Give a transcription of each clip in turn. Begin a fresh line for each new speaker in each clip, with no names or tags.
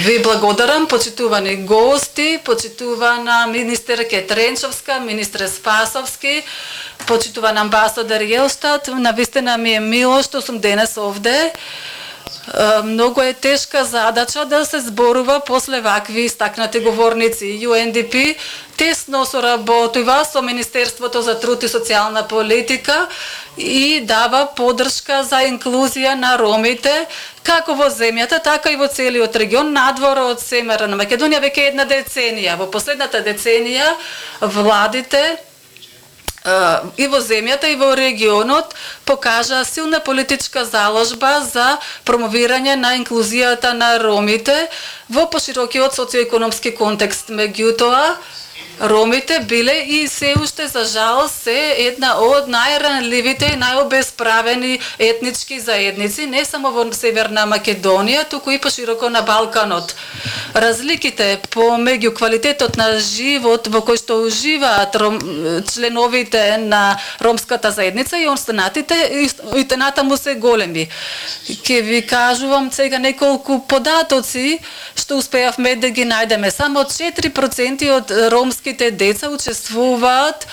Ви благодарам, почитувани гости, почитувана министерке Тренчовска, министре Спасовски, почитуван амбасадор Елштад. Навистина ми е мило што сум денес овде. Многу е тешка задача да се зборува после вакви истакнати говорници. UNDP тесно соработува со Министерството за труд и социјална политика и дава поддршка за инклузија на ромите, како во земјата, така и во целиот регион, надвор од Северна Македонија веќе една деценија. Во последната деценија владите и во земјата и во регионот покажа силна политичка заложба за промовирање на инклузијата на ромите во поширокиот социоекономски контекст. Меѓутоа, ромите биле и се уште за жал се една од најранливите и најобесправени етнички заедници, не само во Северна Македонија, туку и пошироко на Балканот. Разликите помеѓу квалитетот на живот во кој што уживаат членовите на ромската заедница и останатите и натаму се големи. Ке ви кажувам сега неколку податоци што успеавме да ги најдеме. Само 4% од ромските деца учествуваат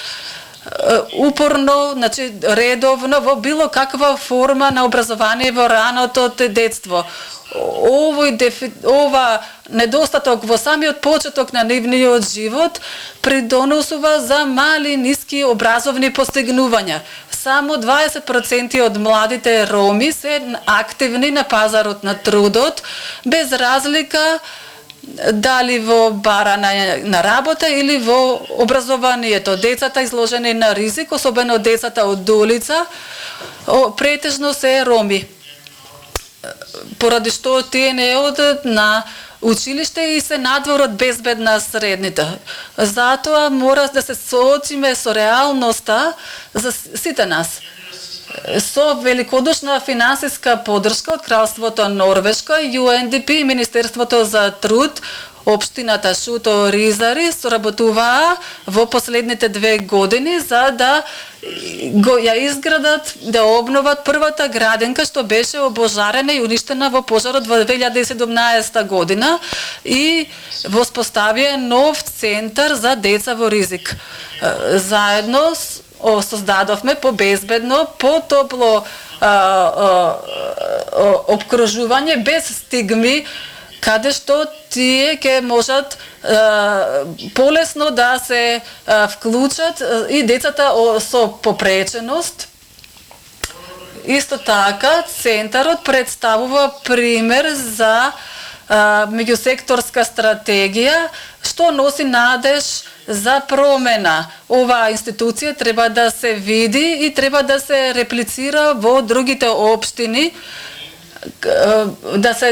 упорно, значи редовно во било каква форма на образование во раното детство. Ова недостаток во самиот почеток на нивниот живот придонесува за мали, ниски образовни постигнувања. Само 20% од младите роми се активни на пазарот на трудот, без разлика дали во барање на работа или во образованието. Децата изложени на ризик, особено децата од улица, претежно се роми. Поради што тие не одат на училиште и се надвор од безбедна средница. Затоа мора да се соочиме со реалноста за сите нас. Со великодушна финансиска поддршка од Кралството Норвешка, UNDP и Министерството за труд, општината Шуто Ризари соработуваа во последните 2 години за да ја изградат, да обноват првата градинка што беше обожарена и уништена во пожарот во 2017 година и воспоставија нов центар за деца во ризик. Заедно создадовме побезбедно, потопло обкружување без стигми, каде што тие ќе можат полесно да се вклучат и децата со попреченост. Исто така, центарот представува пример за меѓусекторска стратегија што носи надеж за промена. Оваа институција треба да се види и треба да се реплицира во другите општини,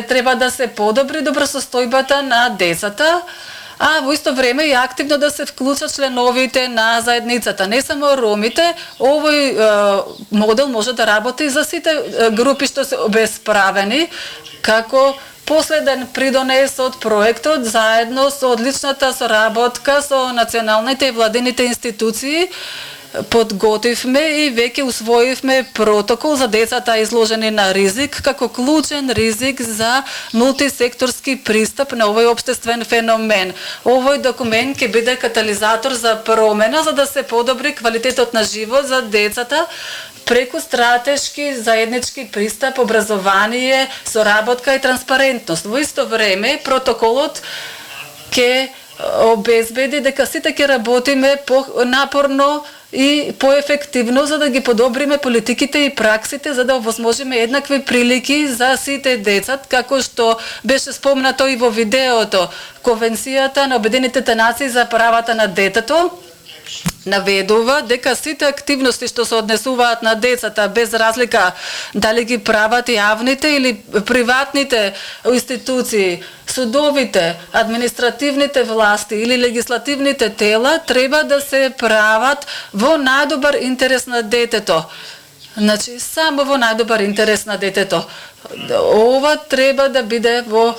треба да се подобри добросостојбата на децата, а во исто време и активно да се вклучат членовите на заедницата. Не само ромите, овој модел може да работи за сите групи што се обесправени, како последен придонес од проектот заедно со одличната соработка со националните и владините институции. Подготвивме и веќе усвоивме протокол за децата изложени на ризик како клучен ризик за мултисекторски пристап на овој општествен феномен. Овој документ ќе биде катализатор за промена за да се подобри квалитетот на живот за децата преку стратешки заеднички пристап, образование, соработка и транспарентност. Во исто време протоколот ќе обезбеди дека сите ќе работиме напорно и поефективно за да ги подобриме политиките и праксите за да овозможиме еднакви прилики за сите деца, како што беше спомнато и во видеото. Конвенцијата на Обединетите нации за правата на детето наведува дека сите активности што се однесуваат на децата без разлика дали ги прават јавните или приватните институции, судовите, административните власти или легислативните тела треба да се прават во најдобар интерес на детето. Значи, само во најдобар интерес на детето. Ова треба да биде во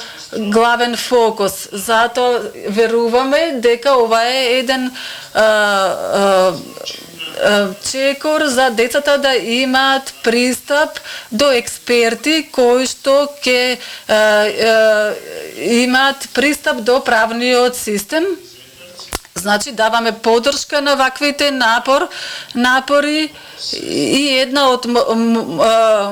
главен фокус. Затоа веруваме дека ова е еден чекор за децата да имаат пристап до експерти кои што ќе имаат пристап до правниот систем. Значи даваме поддршка на ваквите напори и една од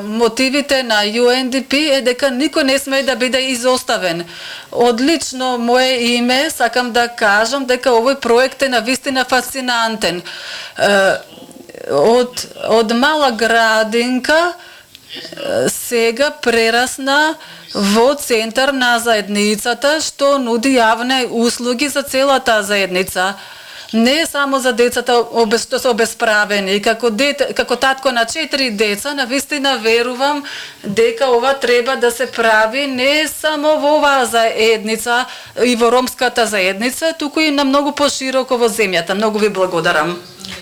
мотивите на UNDP е дека никој не смее да биде изоставен. Одлично мое име сакам да кажам дека овој проект е навистина фасцинантен. Од мала градинка сега прерасна во центар на заедницата што нуди јавни услуги за целата заедница. Не само за децата што се обесправени. Како татко на 4 деца, навистина верувам дека ова треба да се прави не само во оваа заедница и во ромската заедница, туку и на многу пошироко во земјата. Многу ви благодарам.